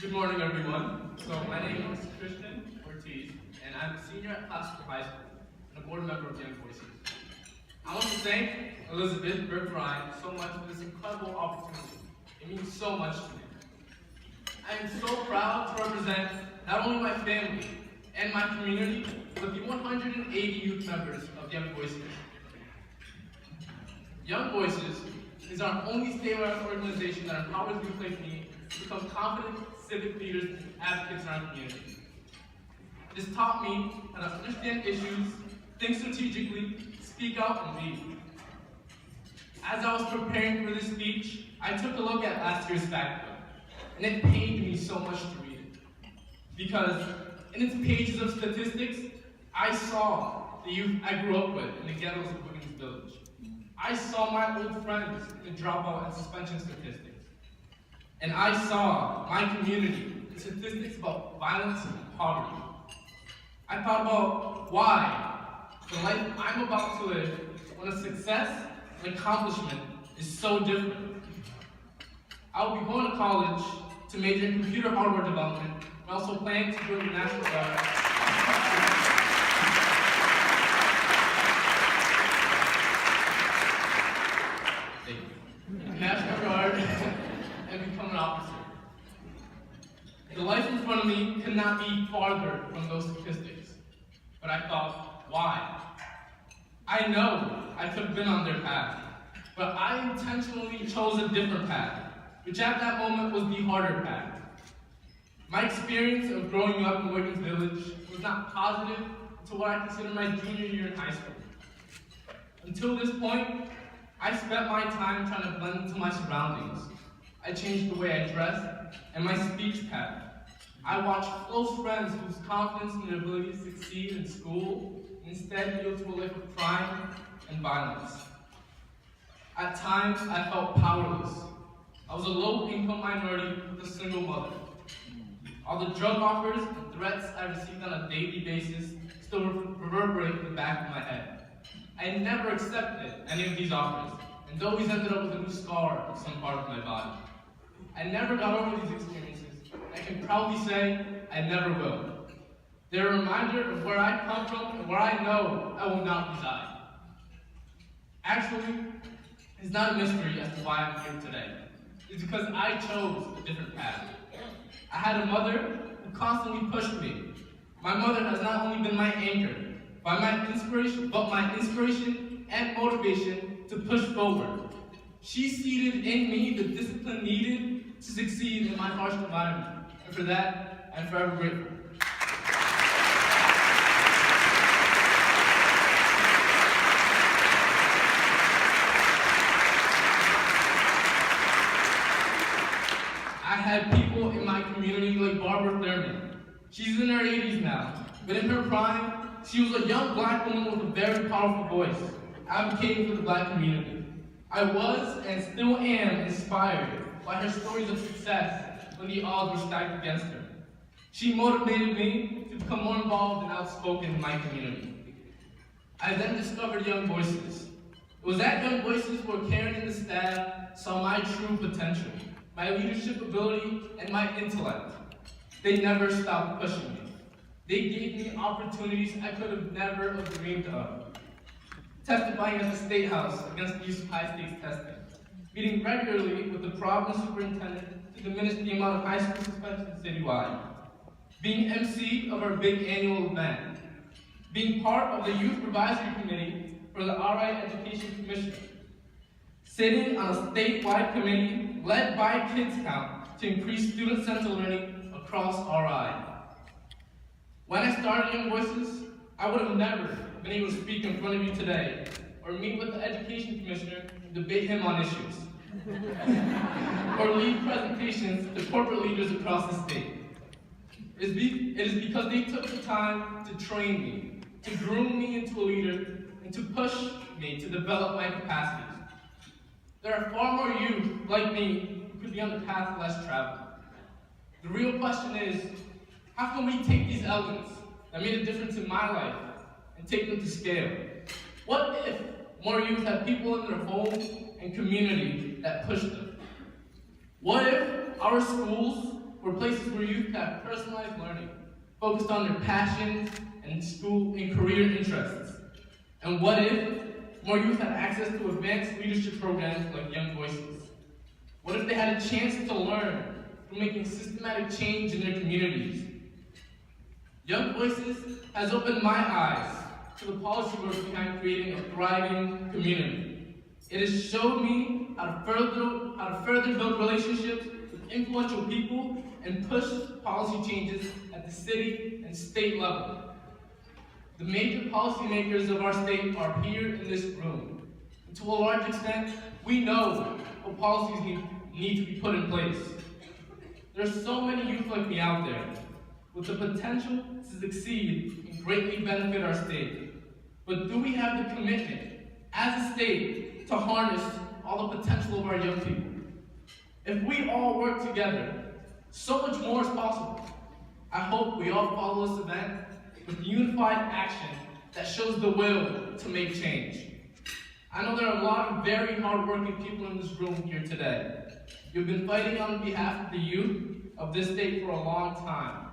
Good morning, everyone. So my name is Ortiz, and I'm a senior at Factbook High School and a board member of Young Voices. I want to thank Elizabeth Rhode so much for this incredible opportunity. It means so much to me. I am so proud to represent not only my family and my community, but the 180 youth members of Young Voices. Young Voices is our only statewide organization that empowers youth like me to become confident civic leaders and advocates in our community. It has taught me how to understand issues, think strategically, speak out, and lead. As I was preparing for this speech, I took a look at last year's Factbook, and it pained me so much to read it. Because in its pages of statistics, I saw the youth I grew up with in the ghettos of Women's Village. I saw my old friends in the dropout and suspension statistics. And I saw my community in statistics about violence and poverty. I thought about why the life I'm about to live, when a success and accomplishment is so different. I will be going to college to major in computer hardware development, and also plan to join the National Guard. National Guard and become an officer. The life in front of me could not be farther from those statistics. But I thought, why? I know I could have been on their path, but I intentionally chose a different path, which at that moment was the harder path. My experience of growing up in Women's Village was not positive until what I consider my junior year in high school. Until this point, I spent my time trying to blend into my surroundings. I changed the way I dressed and my speech pattern. I watched close friends lose confidence in their ability to succeed in school and instead yield to a life of crime and violence. At times, I felt powerless. I was a low-income minority with a single mother. All the drug offers and threats I received on a daily basis still reverberate in the back of my head. I never accepted any of these offers, and always ended up with a new scar on some part of my body. I never got over these experiences. I can proudly say I never will. They're a reminder of where I come from and where I know I will not reside. Actually, it's not a mystery as to why I'm here today. It's because I chose a different path. I had a mother who constantly pushed me. My mother has not only been my anchor, but my inspiration and motivation to push forward. She seeded in me the discipline needed to succeed in my harsh environment, and for that, I'm forever grateful. I had people in my community like Barbara Thurman. She's in her 80s now, but in her prime, she was a young black woman with a very powerful voice, advocating for the black community. I was and still am inspired by her stories of success when the odds were stacked against her. She motivated me to become more involved and outspoken in my community. I then discovered Young Voices. It was at Young Voices where Karen and the staff saw my true potential, my leadership ability, and my intellect. They never stopped pushing me. They gave me opportunities I could have never dreamed of. Testifying at the State House against the use of high-stakes testing. Meeting regularly with the Providence Superintendent to diminish the amount of high school suspensions citywide. Being MC of our big annual event. Being part of the Youth Advisory Committee for the RI Education Commission. Sitting on a statewide committee led by Kids Count to increase student-centered learning across RI. When I started Young Voices, I would have never been able to speak in front of you today, or meet with the Education Commissioner and debate him on issues, or lead presentations to corporate leaders across the state. It is because they took the time to train me, to groom me into a leader, and to push me to develop my capacities. There are far more youth like me who could be on the path less traveled. The real question is, how can we take these elements that made a difference in my life and take them to scale? What if more youth had people in their home and community that pushed them? What if our schools were places where youth have personalized learning, focused on their passions and school and career interests. And what if more youth had access to advanced leadership programs like Young Voices? What if they had a chance to learn from making systematic change in their communities? Young Voices has opened my eyes to the policy work behind creating a thriving community. It has showed me how to further build relationships with influential people and push policy changes at the city and state level. The major policymakers of our state are here in this room. And to a large extent, we know what policies need to be put in place. There are so many youth like me out there with the potential to succeed and greatly benefit our state. But do we have the commitment as a state to harness all the potential of our young people? If we all work together, so much more is possible. I hope we all follow this event with unified action that shows the will to make change. I know there are a lot of very hardworking people in this room here today. You've been fighting on behalf of the youth of this state for a long time.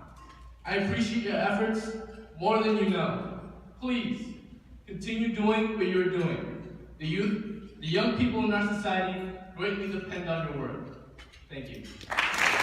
I appreciate your efforts more than you know. Please, continue doing what you're doing. The youth, the young people in our society greatly depend on your work. Thank you.